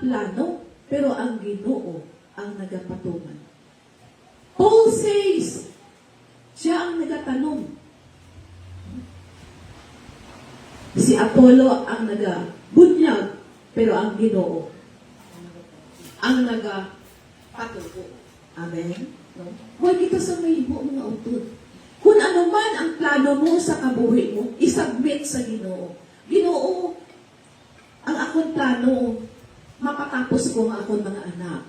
plano, pero ang Ginoo ang nagapatuman. Paul says, siya ang nagatanong. Si Apollo ang nagabunyag, pero ang Ginoo ang nagapatubo. Amen? No? Huwag kita sa mahimo, mga utod. Kung ano man ang plano mo sa kabuhi mo, isubmit sa Ginoo. Ginoo, ang akong plano, mapatapos ko ang akong mga anak.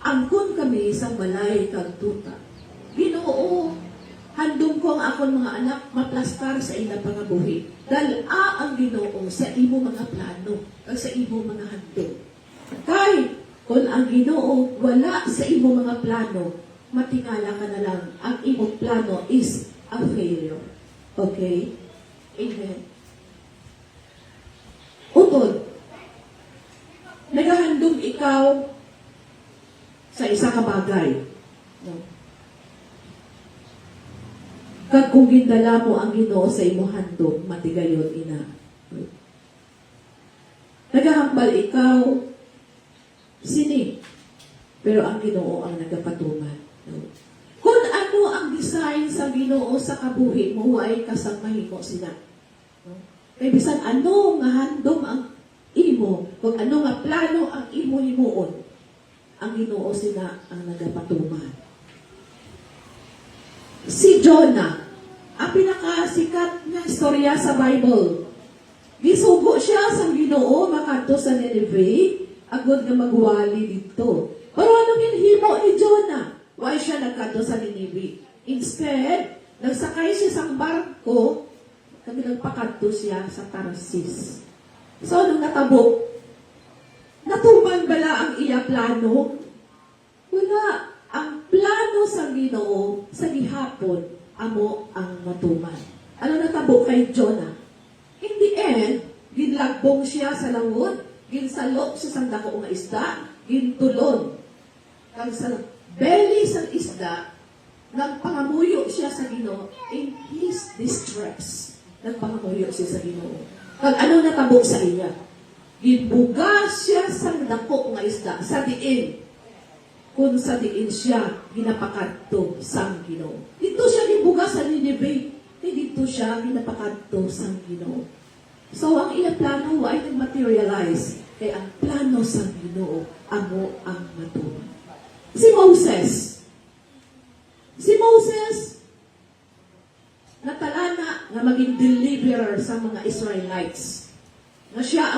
Angkon kami sa balay kag tuta. Ginoo, handom ko ang akong mga anak maplastar sa ila pangabuhi. Dahil ang Ginoo sa imo mga plano, kag sa imo mga handom. Kay, kung ang Ginoo wala sa imo mga plano, matingala ka na lang, ang imo plano is a failure. Okay? Amen. Utod, nagahandom ikaw sa isa ka bagay. No? Kag kung gindala mo ang Ginoo sa imo handom, matigayon ina. Nagahambal ikaw, sini, pero ang Ginoo ang nagapatuman. No? Kung ano ang design sa Ginoo sa kabuhi mo, ay kasang mahimo sila. No? Kaya bisan ano nga handom ang imo, kung ano nga plano ang imo himuon, ang Ginoo sila ang nagapatuman. Si Jonah, ang pinakasikat na istorya sa Bible. Gisugo siya sa Ginoo makadto sa Nineveh, agod nga magwali dito. Pero anong hinhimo ni Jonah? Why siya nagkadto sa Nineveh? Instead, nagsakay siya sa barko, kami nagpakadto siya sa Tarsis. So, anong natabo? Natuman bala ang iya plano? Wala. Ang plano sa Ginoo sa gihapon, amo ang matuman. Ano natabo kay Jonah? In the end, ginlagbong siya sa langod, ginsalok siya sa dako nga isda, gintulon. Kag sa belly sa isda, nagpangamuyo siya sa Ginoo in his distress. Nagpangamuyo siya sa Ginoo. Kag ano natabo sa iya? Ginbuga siya sa dako nga isda, sa diin. Kung sa diin siya, ginapakadto sa Ginoo. Dito siya gibuga sa Nineveh. Dito siya ginapakadto sa Ginoo. So, ang iyang plano ay nag-materialize. Kaya ang plano sa Ginoo, amo ang matuman. Si Moses, natalana na maging deliverer sa mga Israelites. Na siya